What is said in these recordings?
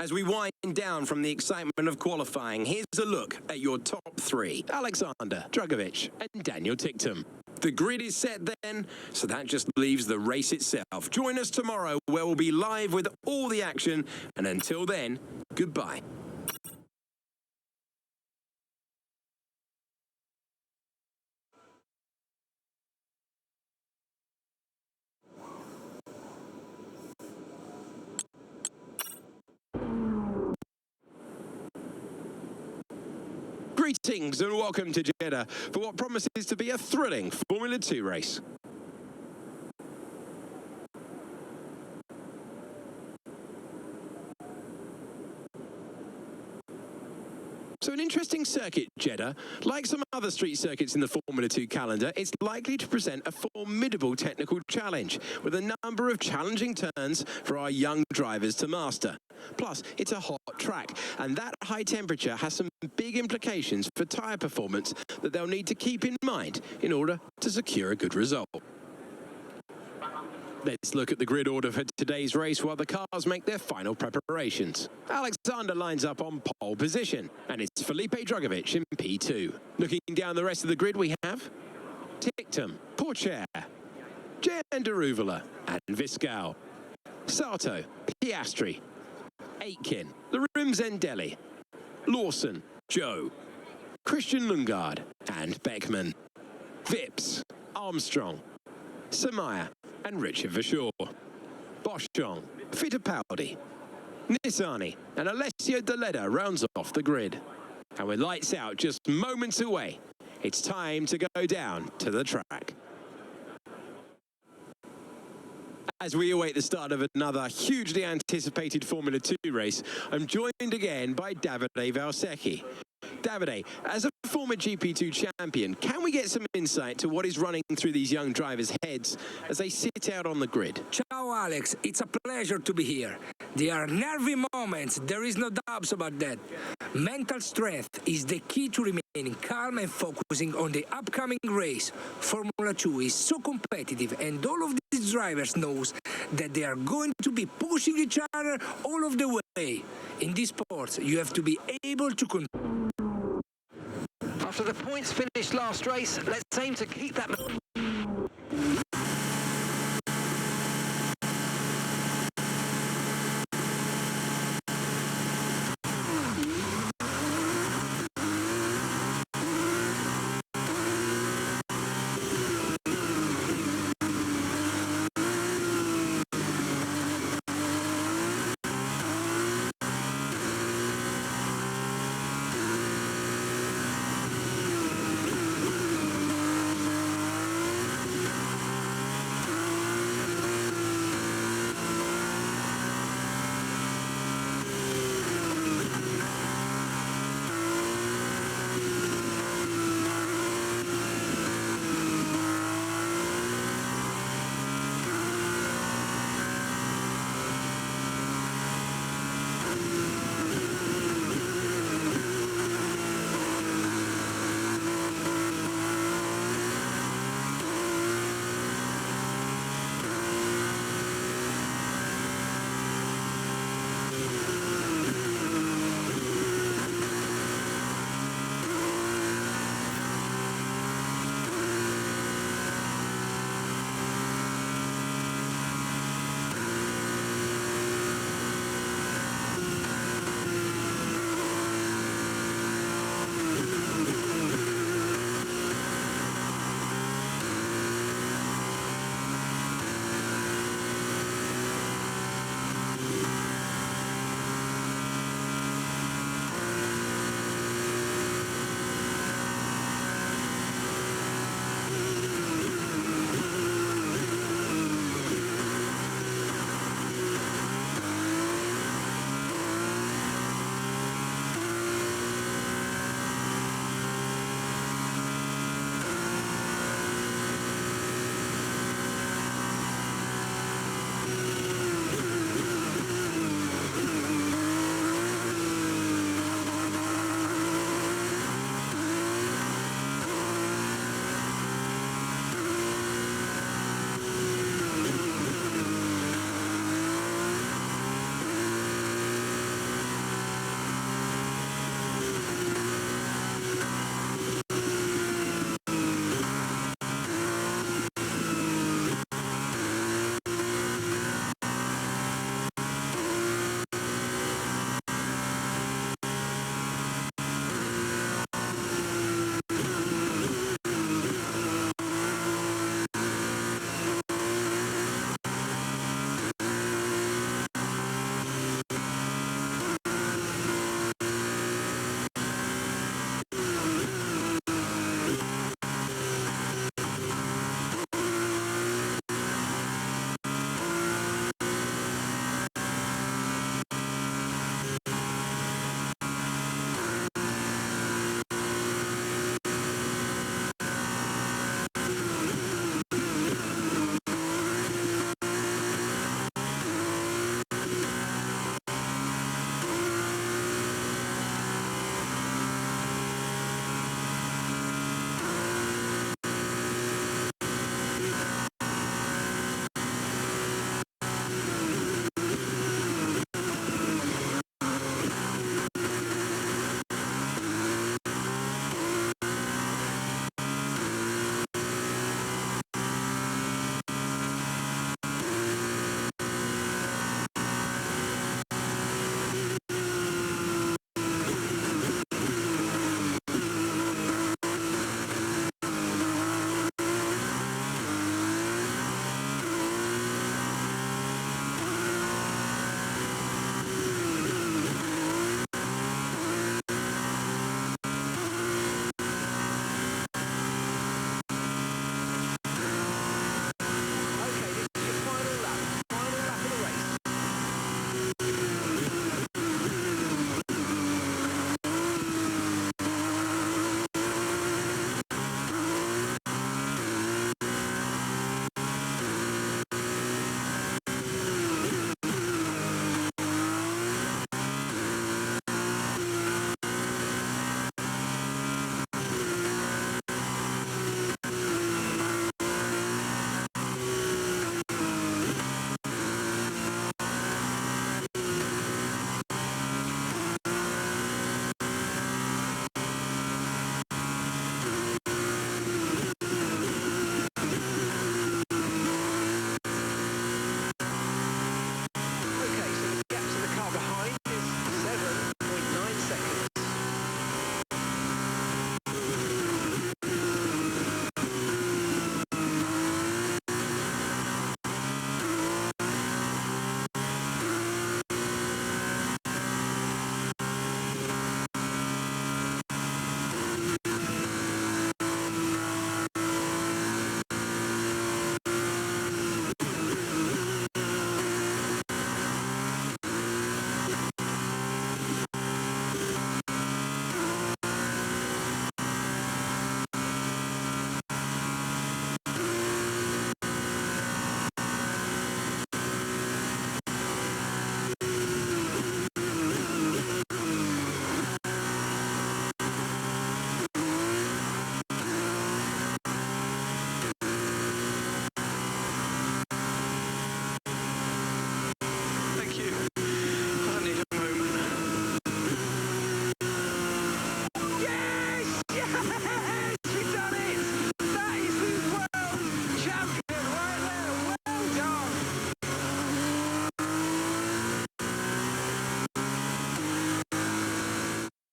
As we wind down from the excitement of qualifying, here's a look at your top three: Alexander, Drugovic and Daniel Ticktum. The grid is set then, so that just leaves the race itself. Join us tomorrow where we'll be live with all the action, and until then, goodbye. Greetings and welcome to Jeddah for what promises to be a thrilling Formula 2 race. So an interesting circuit, Jeddah. Like some other street circuits in the Formula 2 calendar, it's likely to present a formidable technical challenge with a number of challenging turns for our young drivers to master. Plus, it's a hot track, and that high temperature has some big implications for tyre performance that they'll need to keep in mind in order to secure a good result. Let's look at the grid order for today's race while the cars make their final preparations. Alexander lines up on pole position, and it's Felipe Drugovic in P2. Looking down the rest of the grid, we have Ticktum, Pourchaire, Jan Deruvala and Viscal, Sato, Piastri, Aitken, Larim Zendelli, Lawson, Joe, Christian Lundgaard and Beckman, Vips, Armstrong, Samaya and Richard Verschoor, Boschong, Fittipaldi, Nissani and Alessio Deleda rounds off the grid. And with lights out just moments away, it's time to go down to the track. As we await the start of another hugely anticipated Formula 2 race, I'm joined again by Davide Valsecchi. Davide, as a former GP2 champion, can we get some insight to what is running through these young drivers' heads as they sit out on the grid? Ciao Alex, it's a pleasure to be here. There are nervy moments, there is no doubts about that. Mental strength is the key to remaining calm and focusing on the upcoming race. Formula 2 is so competitive, and all of these drivers knows that they are going to be pushing each other all of the way. In this sport, you have to be able to control. After the points finished last race, let's aim to keep that.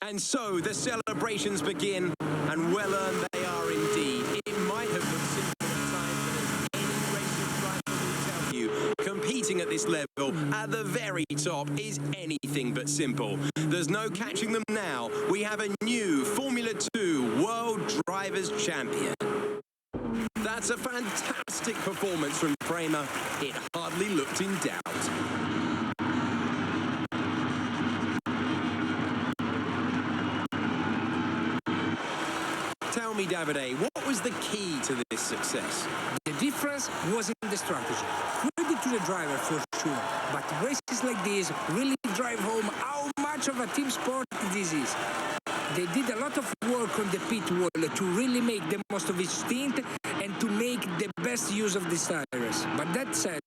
And so the celebrations begin, and well earned they are indeed. It might have looked simple at times, but as any racing driver will tell you, competing at this level, at the very top, is anything but simple. There's no catching them now. We have a new Formula 2 World Drivers' Champion. That's a fantastic performance from Kramer. It hardly looked in doubt. Tell me, Davide, what was the key to this success? The difference was in the strategy. Credit to the driver for sure, but races like this really drive home how much of a team sport this is. They did a lot of work on the pit wall to really make the most of each stint and to make the best use of the tires. But that said,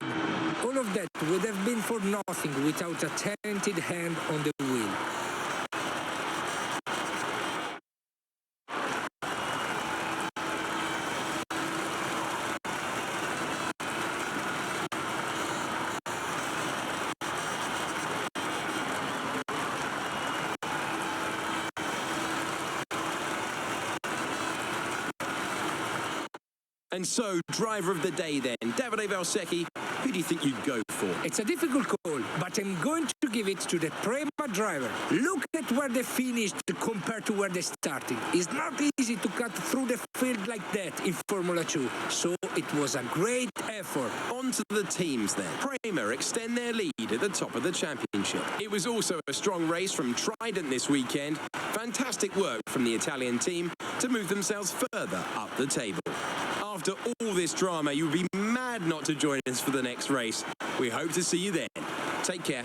all of that would have been for nothing without a talented hand on the wheel. And so, driver of the day then, Davide Valsecchi, who do you think you'd go for? It's a difficult call, but I'm going to give it to the Prema driver. Look at where they finished compared to where they started. It's not easy to cut through the field like that in Formula 2, so it was a great effort. On to the teams then. Prema extend their lead at the top of the championship. It was also a strong race from Trident this weekend. Fantastic work from the Italian team to move themselves further up the table. After all this drama, you would be mad not to join us for the next race. We hope to see you then. Take care.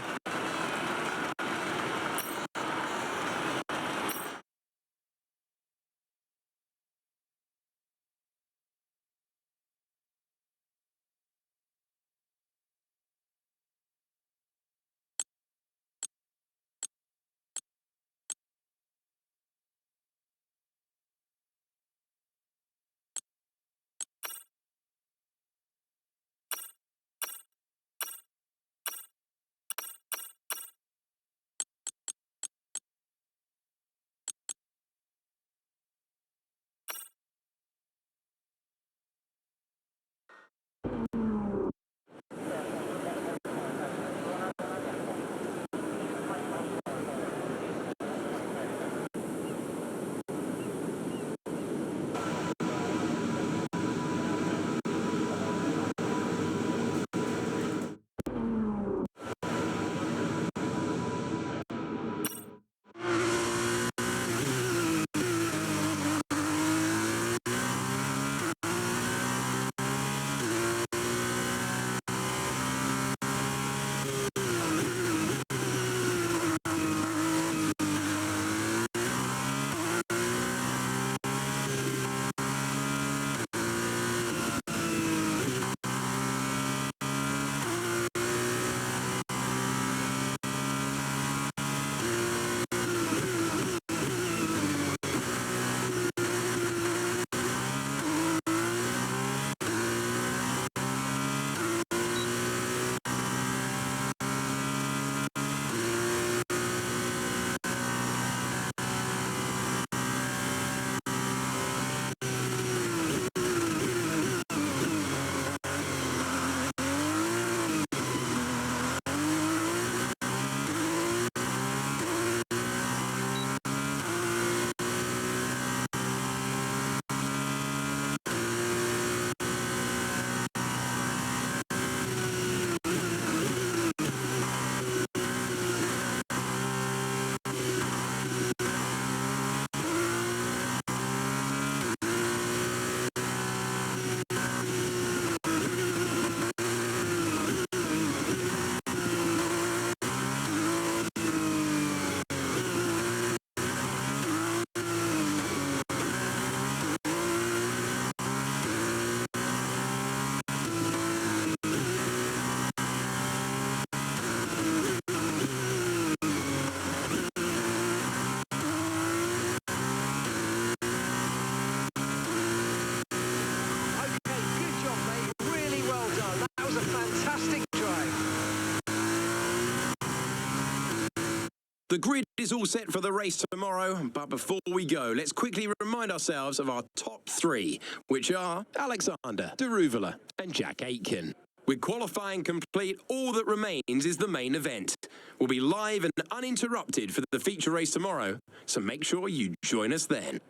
The grid is all set for the race tomorrow, but before we go, let's quickly remind ourselves of our top three, which are Alexander, Deruvala and Jack Aitken. With qualifying complete, all that remains is the main event. We'll be live and uninterrupted for the feature race tomorrow, so make sure you join us then.